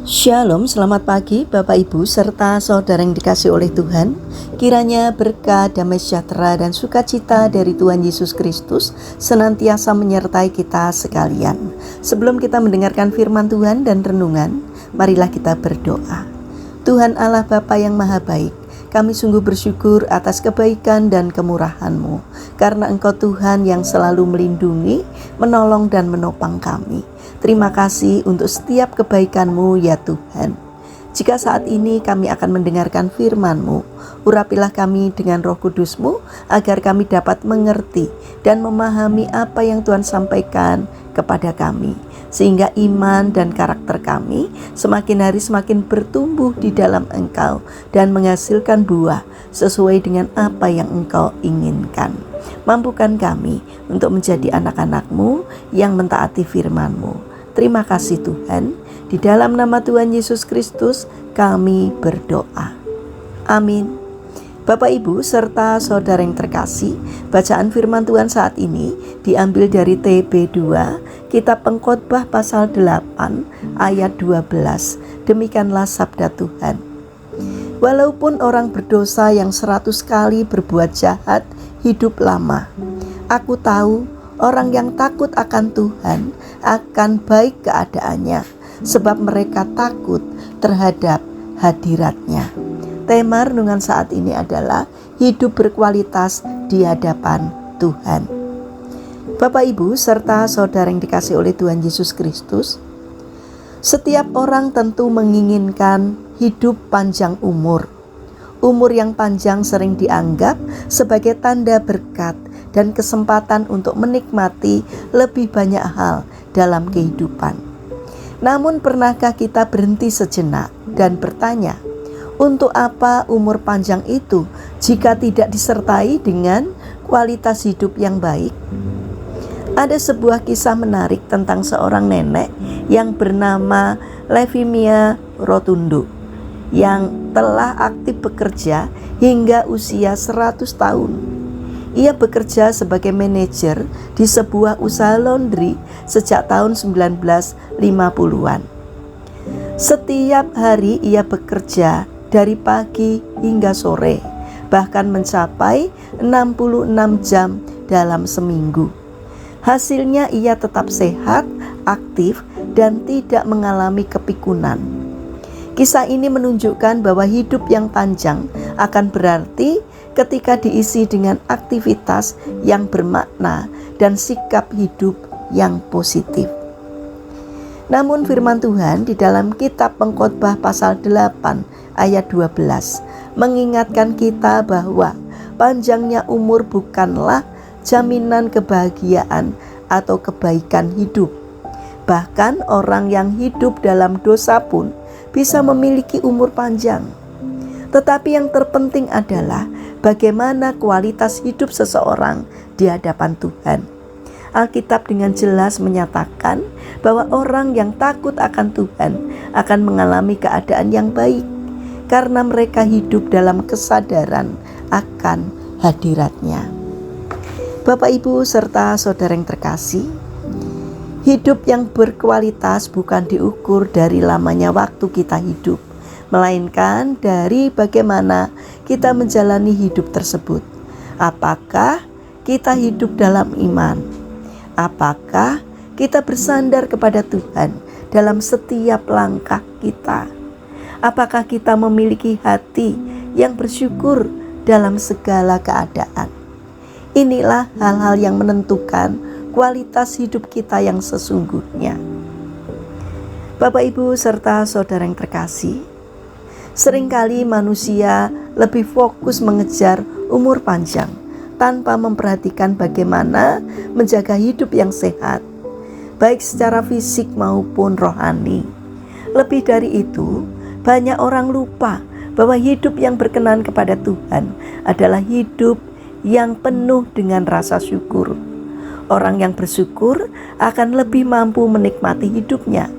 Shalom, selamat pagi Bapak Ibu serta saudara yang dikasihi oleh Tuhan. Kiranya berkat, damai sejahtera dan sukacita dari Tuhan Yesus Kristus senantiasa menyertai kita sekalian. Sebelum kita mendengarkan firman Tuhan dan renungan, marilah kita berdoa. Tuhan Allah Bapa yang Maha Baik, kami sungguh bersyukur atas kebaikan dan kemurahan-Mu, karena Engkau Tuhan yang selalu melindungi, menolong dan menopang kami. Terima kasih untuk setiap kebaikan-Mu ya Tuhan. Jika saat ini kami akan mendengarkan firman-Mu, urapilah kami dengan Roh Kudus-Mu agar kami dapat mengerti dan memahami apa yang Tuhan sampaikan kepada kami, sehingga iman dan karakter kami semakin hari semakin bertumbuh di dalam Engkau dan menghasilkan buah sesuai dengan apa yang Engkau inginkan. Mampukan kami untuk menjadi anak-anak-Mu yang mentaati firman-Mu. Terima kasih Tuhan, di dalam nama Tuhan Yesus Kristus kami berdoa. Amin. Bapak Ibu serta saudara yang terkasih, bacaan firman Tuhan saat ini diambil dari TB2, Kitab Pengkhotbah pasal 8 ayat 12. Demikianlah sabda Tuhan. Walaupun orang berdosa yang 100 kali berbuat jahat hidup lama, aku tahu orang yang takut akan Tuhan akan baik keadaannya, sebab mereka takut terhadap hadirat-Nya. Tema renungan saat ini adalah hidup berkualitas di hadapan Tuhan. Bapak Ibu serta saudara yang dikasihi oleh Tuhan Yesus Kristus, setiap orang tentu menginginkan hidup panjang umur. Umur yang panjang sering dianggap sebagai tanda berkat dan kesempatan untuk menikmati lebih banyak hal dalam kehidupan. Namun pernahkah kita berhenti sejenak dan bertanya, untuk apa umur panjang itu jika tidak disertai dengan kualitas hidup yang baik? Ada sebuah kisah menarik tentang seorang nenek yang bernama Levimia Rotundo yang telah aktif bekerja hingga usia 100 tahun. Ia bekerja sebagai manajer di sebuah usaha laundry sejak tahun 1950-an. Setiap hari ia bekerja dari pagi hingga sore, bahkan mencapai 66 jam dalam seminggu. Hasilnya ia tetap sehat, aktif, dan tidak mengalami kepikunan. Kisah ini menunjukkan bahwa hidup yang panjang akan berarti ketika diisi dengan aktivitas yang bermakna dan sikap hidup yang positif. Namun firman Tuhan di dalam Kitab Pengkhotbah pasal 8 ayat 12 mengingatkan kita bahwa panjangnya umur bukanlah jaminan kebahagiaan atau kebaikan hidup. Bahkan orang yang hidup dalam dosa pun bisa memiliki umur panjang. Tetapi yang terpenting adalah bagaimana kualitas hidup seseorang di hadapan Tuhan. Alkitab dengan jelas menyatakan bahwa orang yang takut akan Tuhan akan mengalami keadaan yang baik karena mereka hidup dalam kesadaran akan hadirat-Nya. Bapak Ibu serta saudara yang terkasih, hidup yang berkualitas bukan diukur dari lamanya waktu kita hidup, melainkan dari bagaimana kita menjalani hidup tersebut. Apakah kita hidup dalam iman? Apakah kita bersandar kepada Tuhan dalam setiap langkah kita? Apakah kita memiliki hati yang bersyukur dalam segala keadaan? Inilah hal-hal yang menentukan kualitas hidup kita yang sesungguhnya. Bapak Ibu serta saudara yang terkasih, seringkali manusia lebih fokus mengejar umur panjang tanpa memperhatikan bagaimana menjaga hidup yang sehat, baik secara fisik maupun rohani. Lebih dari itu, banyak orang lupa bahwa hidup yang berkenan kepada Tuhan adalah hidup yang penuh dengan rasa syukur. Orang yang bersyukur akan lebih mampu menikmati hidupnya,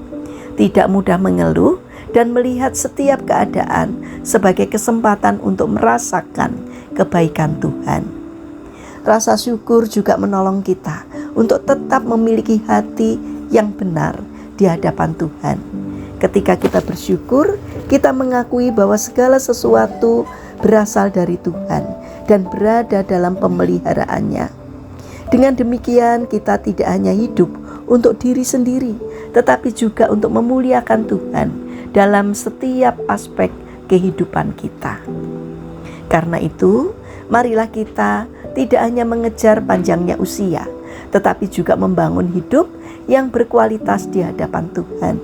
tidak mudah mengeluh, dan melihat setiap keadaan sebagai kesempatan untuk merasakan kebaikan Tuhan. Rasa syukur juga menolong kita untuk tetap memiliki hati yang benar di hadapan Tuhan. Ketika kita bersyukur, kita mengakui bahwa segala sesuatu berasal dari Tuhan dan berada dalam pemeliharaannya. Dengan demikian, kita tidak hanya hidup untuk diri sendiri, tetapi juga untuk memuliakan Tuhan dalam setiap aspek kehidupan kita. Karena itu, marilah kita tidak hanya mengejar panjangnya usia, tetapi juga membangun hidup yang berkualitas di hadapan Tuhan.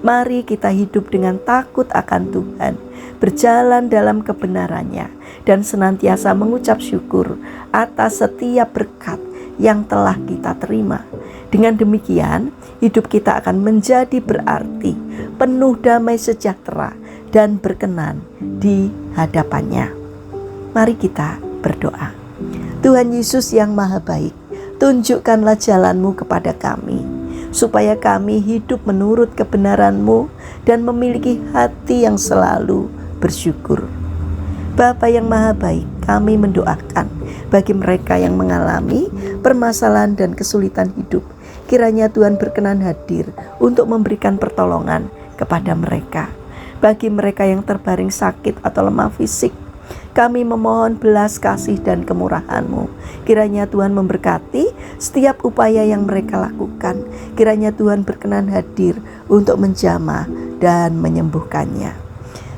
Mari kita hidup dengan takut akan Tuhan, berjalan dalam kebenarannya, dan senantiasa mengucap syukur atas setiap berkat yang telah kita terima. Dengan demikian, hidup kita akan menjadi berarti, penuh damai sejahtera, dan berkenan di hadapannya. Mari kita berdoa. Tuhan Yesus yang Maha Baik, tunjukkanlah jalan-Mu kepada kami, supaya kami hidup menurut kebenaran-Mu dan memiliki hati yang selalu bersyukur. Bapa yang Maha Baik, kami mendoakan bagi mereka yang mengalami permasalahan dan kesulitan hidup. Kiranya Tuhan berkenan hadir untuk memberikan pertolongan kepada mereka. Bagi mereka yang terbaring sakit atau lemah fisik, kami memohon belas kasih dan kemurahan-Mu. Kiranya Tuhan memberkati setiap upaya yang mereka lakukan. Kiranya Tuhan berkenan hadir untuk menjamah dan menyembuhkannya.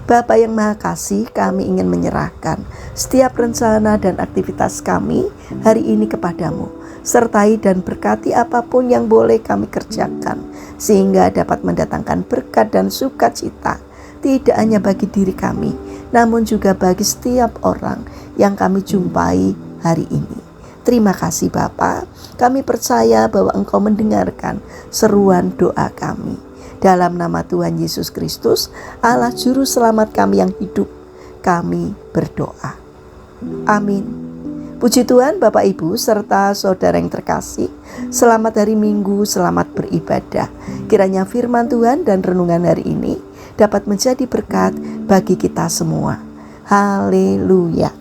Bapa yang Maha Kasih, kami ingin menyerahkan setiap rencana dan aktivitas kami hari ini kepadamu. Sertai dan berkati apapun yang boleh kami kerjakan, sehingga dapat mendatangkan berkat dan sukacita, tidak hanya bagi diri kami, namun juga bagi setiap orang yang kami jumpai hari ini. Terima kasih Bapa, kami percaya bahwa Engkau mendengarkan seruan doa kami. Dalam nama Tuhan Yesus Kristus, Allah Juru Selamat kami yang hidup, kami berdoa. Amin. Puji Tuhan, Bapak Ibu serta saudara yang terkasih, selamat hari Minggu, selamat beribadah. Kiranya firman Tuhan dan renungan hari ini dapat menjadi berkat bagi kita semua. Haleluya.